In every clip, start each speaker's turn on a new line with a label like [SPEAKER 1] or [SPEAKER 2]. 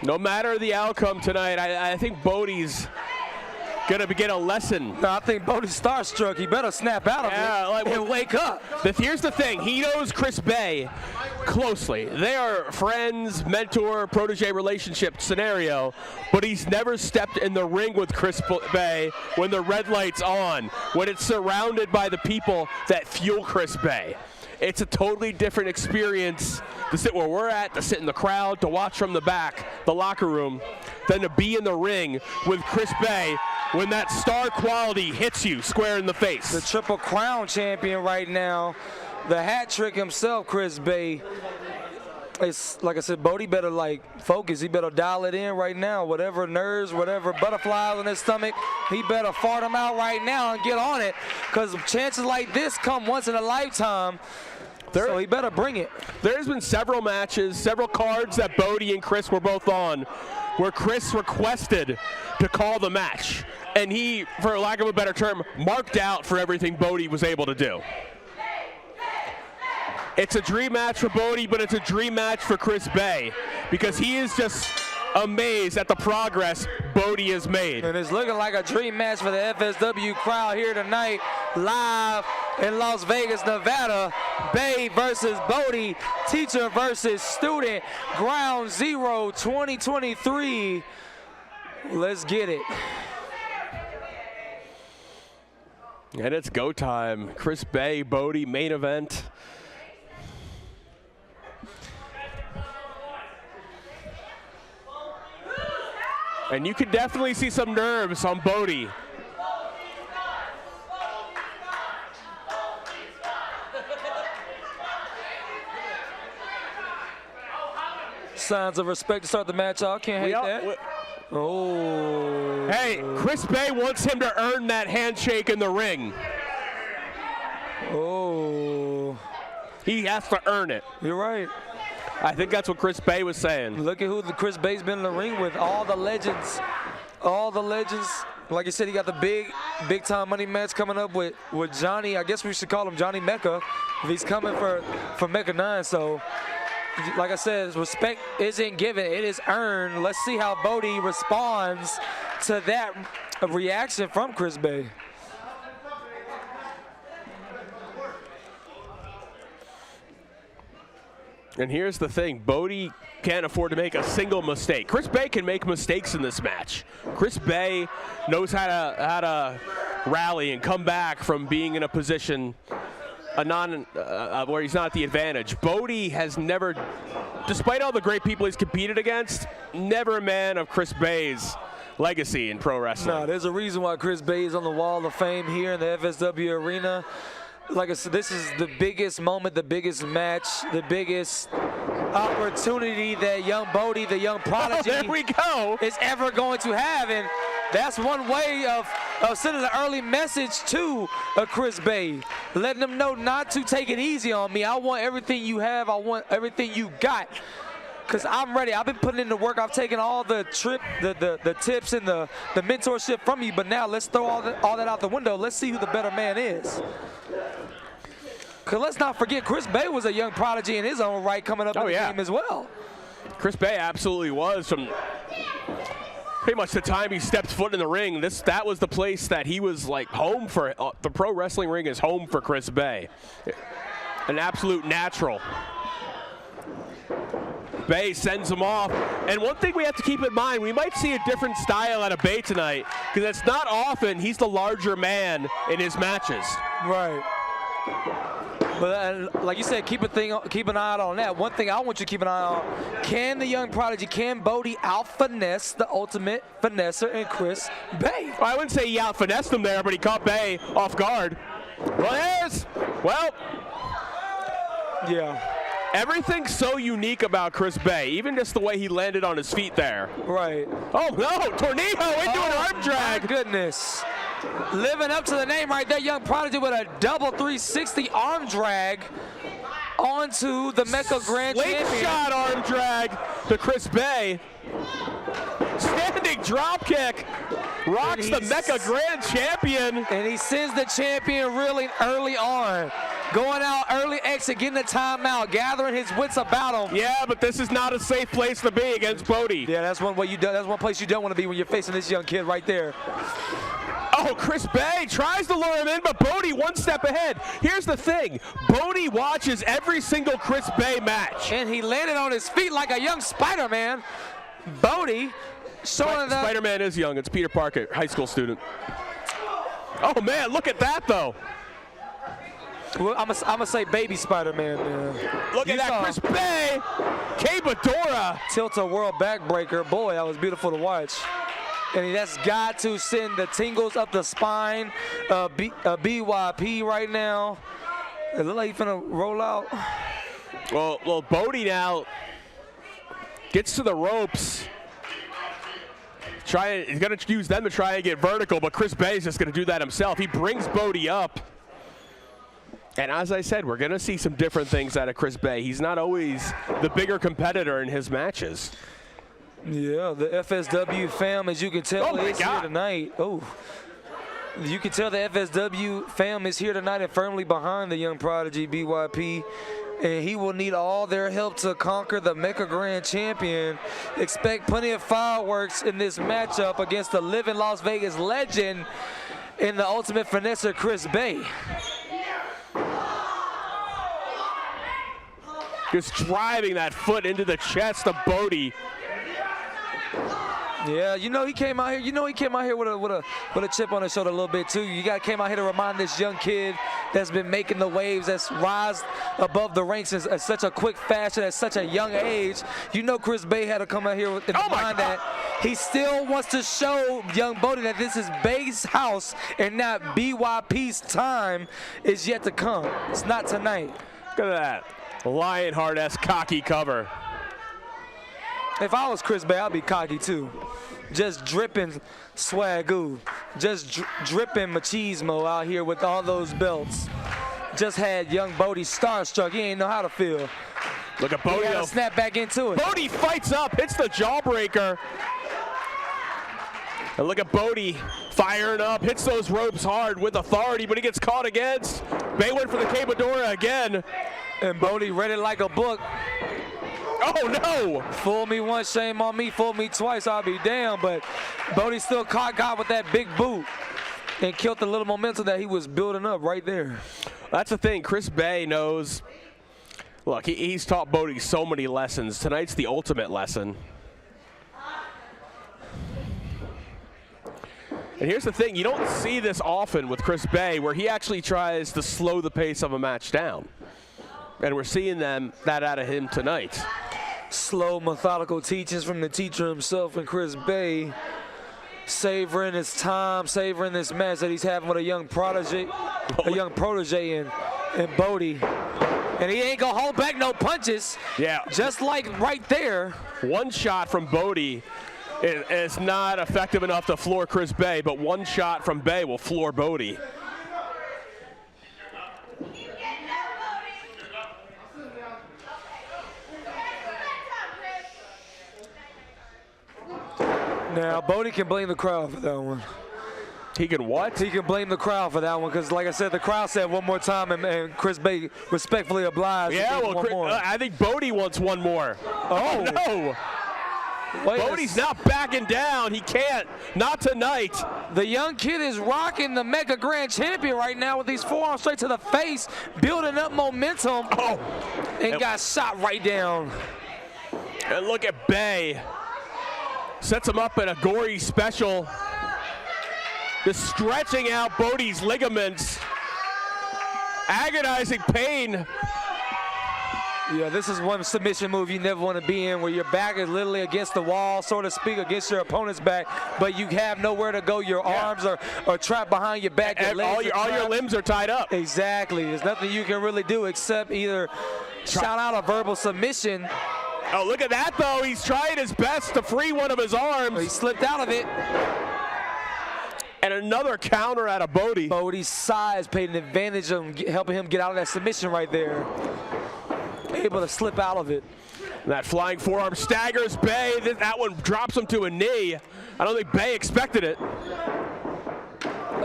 [SPEAKER 1] No matter the outcome tonight, I think Bodhi's gonna get a lesson.
[SPEAKER 2] No, I think Bodhi's starstruck. He better snap out of it and wake up.
[SPEAKER 1] Here's the thing. He knows Chris Bey closely. They are friends, mentor, protege relationship scenario, but he's never stepped in the ring with Chris Bey when the red light's on, when it's surrounded by the people that fuel Chris Bey. It's a totally different experience to sit where we're at, to sit in the crowd, to watch from the back, the locker room, than to be in the ring with Chris Bey when that star quality hits you square in the face.
[SPEAKER 2] The Triple Crown champion right now, the hat trick himself, Chris Bey. It's like I said, Bodhi better focus. He better dial it in right now. Whatever nerves, whatever butterflies in his stomach, he better fart them out right now and get on it, because chances like this come once in a lifetime. So he better bring it.
[SPEAKER 1] There's been several matches, several cards that Bodhi and Chris were both on, where Chris requested to call the match, and he, for lack of a better term, marked out for everything Bodhi was able to do. It's a dream match for Bodhi, but it's a dream match for Chris Bey, because he is just amazed at the progress Bodhi has made.
[SPEAKER 2] And it's looking like a dream match for the FSW crowd here tonight, live in Las Vegas, Nevada. Bey versus Bodhi, teacher versus student, Ground Zero 2023. Let's get it.
[SPEAKER 1] And it's go time. Chris Bey, Bodhi, main event. And you can definitely see some nerves on Bodhi.
[SPEAKER 2] Signs of respect to start the match off. Can't hate that. Oh.
[SPEAKER 1] Hey, Chris Bey wants him to earn that handshake in the ring.
[SPEAKER 2] Oh.
[SPEAKER 1] He has to earn it.
[SPEAKER 2] You're right.
[SPEAKER 1] I think that's what Chris Bey was saying.
[SPEAKER 2] Look at who Chris Bey's been in the ring with. All the legends. All the legends. Like you said, he got the big time money match coming up with Johnny. I guess we should call him Johnny Mecca if he's coming for Mecca 9. So, like I said, respect isn't given, it is earned. Let's see how Bodhi responds to that reaction from Chris Bey.
[SPEAKER 1] And here's the thing, Bodhi can't afford to make a single mistake. Chris Bey can make mistakes in this match. Chris Bey knows how to rally and come back from being in a position where he's not at the advantage. Bodhi has never, despite all the great people he's competed against, never a man of Chris Bey's legacy in pro wrestling.
[SPEAKER 2] No, there's a reason why Chris Bey is on the wall of fame here in the FSW arena. Like I said, this is the biggest moment, the biggest match, the biggest opportunity that young Bodhi, the young prodigy,
[SPEAKER 1] there we go,
[SPEAKER 2] is ever going to have. And that's one way of sending an early message to Chris Bey, letting them know not to take it easy on me. I want everything you have. I want everything you got. Because I'm ready. I've been putting in the work. I've taken all the tips and the mentorship from you. But now let's throw all that out the window. Let's see who the better man is. Because let's not forget, Chris Bey was a young prodigy in his own right coming up in the game as well.
[SPEAKER 1] Chris Bey absolutely was from pretty much the time he stepped foot in the ring. That was the place that he was like home for. The pro wrestling ring is home for Chris Bey. An absolute natural. Bey sends him off. And one thing we have to keep in mind, we might see a different style out of Bey tonight, because it's not often he's the larger man in his matches.
[SPEAKER 2] Right. But like you said, keep an eye out on that. One thing I want you to keep an eye on, can the young prodigy, can Bodhi out-finesse the ultimate finesser in Chris Bey?
[SPEAKER 1] Well, I wouldn't say he out-finessed him there, but he caught Bey off guard.
[SPEAKER 2] Yeah.
[SPEAKER 1] Everything's so unique about Chris Bey, even just the way he landed on his feet there.
[SPEAKER 2] Right.
[SPEAKER 1] Oh, no, tornado into an arm drag.
[SPEAKER 2] My goodness. Living up to the name right there, young prodigy with a double 360 arm drag onto the Mecca Grand Champion.
[SPEAKER 1] Slingshot arm drag to Chris Bey. Standing drop kick. Rocks the Mecca Grand Champion.
[SPEAKER 2] And he sends the champion reeling early on. Going out early exit, getting the timeout, gathering his wits about him.
[SPEAKER 1] Yeah, but this is not a safe place to be against Bodhi.
[SPEAKER 2] Yeah, that's one way you do. That's one place you don't want to be when you're facing this young kid right there.
[SPEAKER 1] Oh, Chris Bay tries to lure him in, but Bodhi one step ahead. Here's the thing. Bodhi watches every single Chris Bay match.
[SPEAKER 2] And he landed on his feet like a young Spider-Man. Bodhi showing the...
[SPEAKER 1] Spider-Man is young. It's Peter Parker, high school student. Oh, man, look at that, though.
[SPEAKER 2] Well, I'm gonna say baby Spider-Man.
[SPEAKER 1] Look at that, Chris Bay. K-Badora.
[SPEAKER 2] Tilt-a-whirl backbreaker. Boy, that was beautiful to watch. And that's got to send the tingles up the spine. BYP right now. It look like he's finna roll out.
[SPEAKER 1] Well, Bodhi now gets to the ropes. He's gonna use them to try and get vertical, but Chris Bay is just gonna do that himself. He brings Bodhi up. And as I said, we're gonna see some different things out of Chris Bay. He's not always the bigger competitor in his matches.
[SPEAKER 2] Yeah, the FSW fam, as you can tell, is here tonight. Oh, you can tell the FSW fam is here tonight and firmly behind the young Prodigy BYP. And he will need all their help to conquer the Mecha Grand Champion. Expect plenty of fireworks in this matchup against the living Las Vegas legend in the Ultimate Finesser, Chris Bay.
[SPEAKER 1] Just driving that foot into the chest of Bodhi.
[SPEAKER 2] Yeah, you know he came out here. You know he came out here with a chip on his shoulder a little bit too. Came out here to remind this young kid that's been making the waves, that's rise above the ranks at such a quick fashion at such a young age. You know Chris Bay had to come out here with in mind that he still wants to show young Bodhi that this is Bay's house and not BYP's time is yet to come. It's not tonight.
[SPEAKER 1] Look at that Lionheart-esque cocky cover.
[SPEAKER 2] If I was Chris Bay, I'd be cocky too. Just dripping swagoo. Just dripping machismo out here with all those belts. Just had young Bodhi starstruck. He ain't know how to feel.
[SPEAKER 1] Look at Bodhi.
[SPEAKER 2] He had to snap back into it.
[SPEAKER 1] Bodhi fights up, hits the jawbreaker. And look at Bodhi firing up, hits those ropes hard with authority, but he gets caught against. Bay went for the K-Badora again.
[SPEAKER 2] And Bodhi read it like a book.
[SPEAKER 1] Oh no!
[SPEAKER 2] Fool me once, shame on me. Fool me twice, I'll be damned. But Bodhi still caught God with that big boot and killed the little momentum that he was building up right there.
[SPEAKER 1] That's the thing. Chris Bay knows. Look, he's taught Bodhi so many lessons. Tonight's the ultimate lesson. And here's the thing. You don't see this often with Chris Bay, where he actually tries to slow the pace of a match down. And we're seeing that out of him tonight.
[SPEAKER 2] Slow, methodical teachings from the teacher himself and Chris Bay, savoring his time, savoring this match that he's having with a young protege and Bodhi. And he ain't gonna hold back no punches.
[SPEAKER 1] Yeah.
[SPEAKER 2] Just like right there.
[SPEAKER 1] One shot from Bodhi is not effective enough to floor Chris Bay, but one shot from Bay will floor Bodhi.
[SPEAKER 2] Now, Bodhi can blame the crowd for that one.
[SPEAKER 1] He can what?
[SPEAKER 2] He can blame the crowd for that one because, like I said, the crowd said one more time, and Chris Bay respectfully obliged.
[SPEAKER 1] Yeah, well, I think Bodhi wants one more. Oh no! Bodhi's not backing down. He can't. Not tonight.
[SPEAKER 2] The young kid is rocking the Mega Grand Champion right now with these forearms straight to the face, building up momentum, and got shot right down.
[SPEAKER 1] And look at Bay. Sets him up in a gory special. Just stretching out Bodhi's ligaments. Agonizing pain.
[SPEAKER 2] Yeah, this is one submission move you never want to be in, where your back is literally against the wall, so to speak, against your opponent's back, but you have nowhere to go. Your arms are trapped behind your back.
[SPEAKER 1] All your limbs are tied up.
[SPEAKER 2] Exactly. There's nothing you can really do except either shout out a verbal submission.
[SPEAKER 1] Oh, look at that, though. He's trying his best to free one of his arms.
[SPEAKER 2] He slipped out of it.
[SPEAKER 1] And another counter out of Bodhi.
[SPEAKER 2] Bodhi's size paid an advantage of helping him get out of that submission right there. Able to slip out of it.
[SPEAKER 1] And that flying forearm staggers Bay. That one drops him to a knee. I don't think Bay expected it.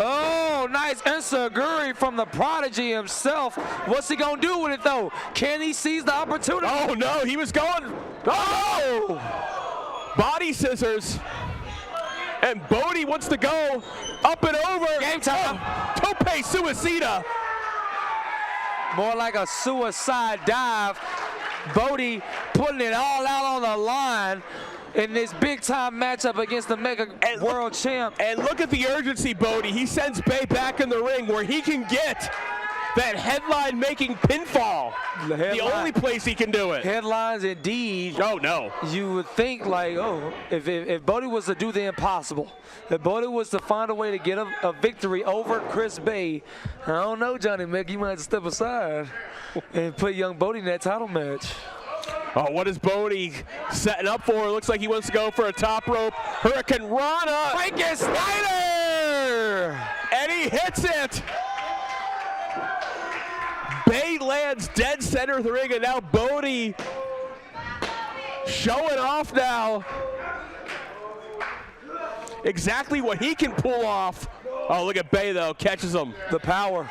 [SPEAKER 2] Oh! Oh, nice enziguri from the Prodigy himself. What's he gonna do with it though? Can he seize the opportunity?
[SPEAKER 1] Oh no, he was going. Oh! Body scissors. And Bodhi wants to go up and over.
[SPEAKER 2] Game time.
[SPEAKER 1] Oh, tope suicida.
[SPEAKER 2] More like a suicide dive. Bodhi putting it all out on the line in this big-time matchup against the Mega World Champ.
[SPEAKER 1] And look at the urgency, Bodhi. He sends Bay back in the ring where he can get that headline-making pinfall. The only place he can do it.
[SPEAKER 2] Headlines indeed.
[SPEAKER 1] Oh, no.
[SPEAKER 2] You would think like, oh, if Bodhi was to do the impossible, if Bodhi was to find a way to get a victory over Chris Bay, I don't know, Johnny Mick, you might have to step aside and put young Bodhi in that title match.
[SPEAKER 1] Oh, what is Bodhi setting up for? Looks like he wants to go for a top rope Hurricane Rana.
[SPEAKER 2] Frankensteiner!
[SPEAKER 1] And he hits it. Bay lands dead center of the ring, and now Bodhi showing off now exactly what he can pull off. Oh, look at Bay, though. Catches him.
[SPEAKER 2] The power.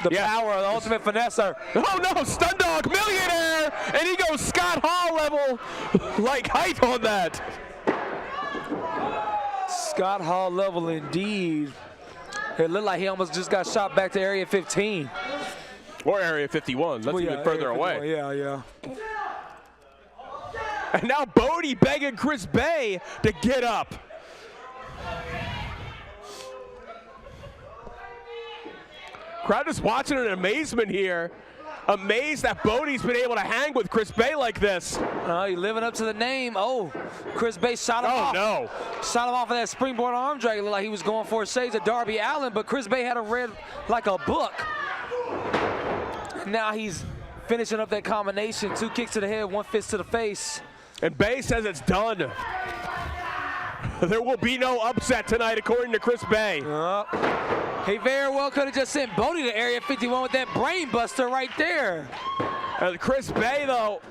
[SPEAKER 2] The power of the ultimate finesser.
[SPEAKER 1] Oh, no. Stun Dog Millionaire. And he goes Scott Hall level like height on that.
[SPEAKER 2] Scott Hall level indeed. It looked like he almost just got shot back to Area 15.
[SPEAKER 1] Or Area 51. That's even further away.
[SPEAKER 2] Yeah.
[SPEAKER 1] And now Bodhi begging Chris Bay to get up. Crowd is watching in amazement here. Amazed that Bodhi's been able to hang with Chris Bay like this.
[SPEAKER 2] He's living up to the name. Oh, Chris Bay shot him off.
[SPEAKER 1] Oh, no.
[SPEAKER 2] Shot him off of that springboard arm drag. It looked like he was going for shades of Darby Allin, but Chris Bay had him read like a book. Now he's finishing up that combination. 2 kicks to the head, 1 fist to the face.
[SPEAKER 1] And Bay says it's done. There will be no upset tonight, according to Chris Bay.
[SPEAKER 2] He very well could have just sent Bodhi to Area 51 with that brain buster right there.
[SPEAKER 1] And Chris Bay, though,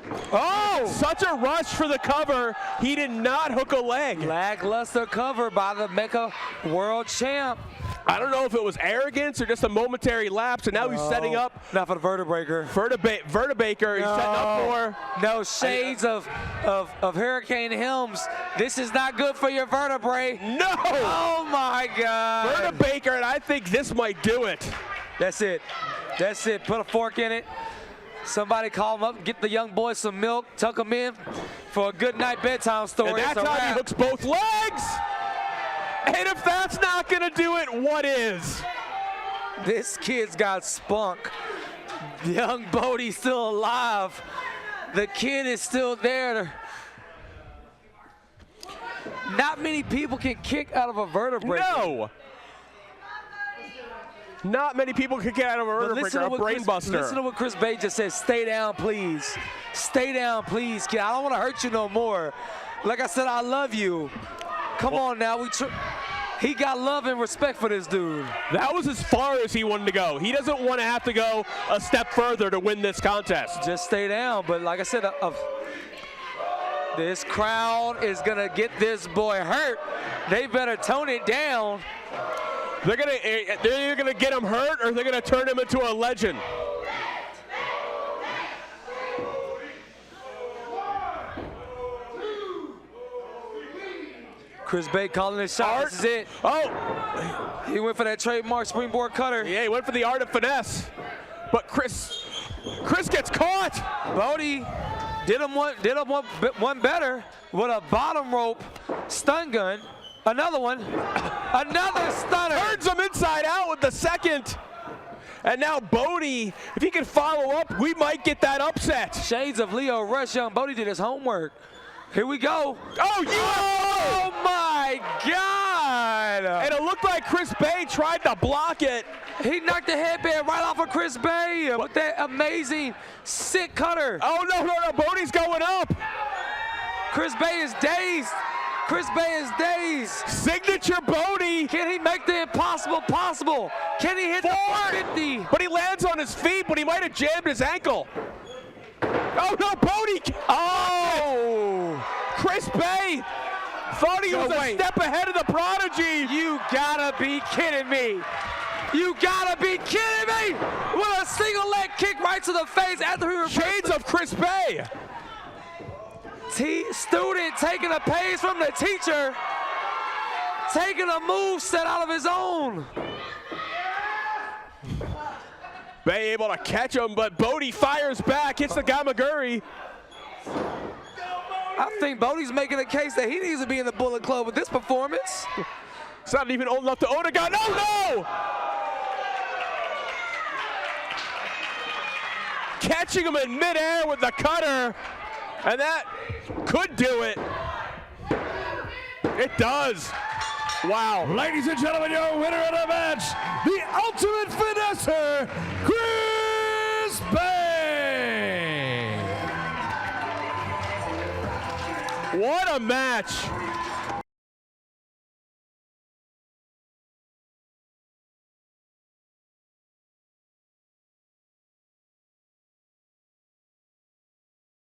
[SPEAKER 1] such a rush for the cover. He did not hook a leg.
[SPEAKER 2] Lackluster cover by the Mega World Champ.
[SPEAKER 1] I don't know if it was arrogance or just a momentary lapse, and now he's setting up.
[SPEAKER 2] Not for the Vertebraker.
[SPEAKER 1] Vertebraker, he's setting up for.
[SPEAKER 2] No shades of Hurricane Helms. This is not good for your vertebrae.
[SPEAKER 1] No!
[SPEAKER 2] Oh my God.
[SPEAKER 1] Vertebraker, and I think this might do it.
[SPEAKER 2] That's it. That's it. Put a fork in it. Somebody call him up, get the young boy some milk, tuck him in for a good night bedtime story.
[SPEAKER 1] And that's how he hooks both legs. And if that's not going to do it, what is?
[SPEAKER 2] This kid's got spunk. Young Bodhi's still alive. The kid is still there. Not many people can kick out of a vertebrae.
[SPEAKER 1] No. Not many people can get out of a vertebrae, a brain buster.
[SPEAKER 2] Listen to what Chris Bay just said. Stay down, please. Stay down, please, kid. I don't want to hurt you no more. Like I said, I love you. Come on now. He got love and respect for this dude.
[SPEAKER 1] That was as far as he wanted to go. He doesn't want to have to go a step further to win this contest.
[SPEAKER 2] Just stay down. But like I said, this crowd is going to get this boy hurt. They better tone it down.
[SPEAKER 1] They're either gonna get him hurt or they're gonna turn him into a legend.
[SPEAKER 2] Chris Bay calling his shot. This is it.
[SPEAKER 1] Oh!
[SPEAKER 2] He went for that trademark springboard cutter.
[SPEAKER 1] Yeah, he went for the art of finesse. But Chris gets caught.
[SPEAKER 2] Bodhi did him one better with a bottom rope stun gun. Another one. Another stunner.
[SPEAKER 1] Turns him inside out with the second. And now Bodhi, if he can follow up, we might get that upset.
[SPEAKER 2] Shades of Leo Rush. Young Bodhi did his homework. Here we go.
[SPEAKER 1] Oh,
[SPEAKER 2] my God.
[SPEAKER 1] And it looked like Chris Bay tried to block it.
[SPEAKER 2] He knocked the headband right off of Chris Bay with that amazing sick cutter.
[SPEAKER 1] Oh, no. Bodhi's going up.
[SPEAKER 2] Chris Bay is dazed. Chris Bay is dazed.
[SPEAKER 1] Signature Bodhi.
[SPEAKER 2] Can he make the impossible possible? Can he hit the 450?
[SPEAKER 1] But he lands on his feet, but he might have jammed his ankle. Oh, no, Bodhi. Oh, Chris Bay thought he was a step ahead of the Prodigy.
[SPEAKER 2] You gotta be kidding me. You gotta be kidding me! With a single leg kick right to the face after he reversed.
[SPEAKER 1] Shades of Chris Bay.
[SPEAKER 2] Student taking a page from the teacher, taking a move set out of his own.
[SPEAKER 1] Bay able to catch him, but Bodhi fires back, hits the Gamaguri.
[SPEAKER 2] I think Bodhi's making a case that he needs to be in the Bullet Club with this performance.
[SPEAKER 1] It's not even old enough to own a gun. No! Catching him in midair with the cutter, and that could do it. It does. Wow.
[SPEAKER 3] Ladies and gentlemen, your winner of the match, the ultimate finesser, Chris Bay.
[SPEAKER 1] What a match.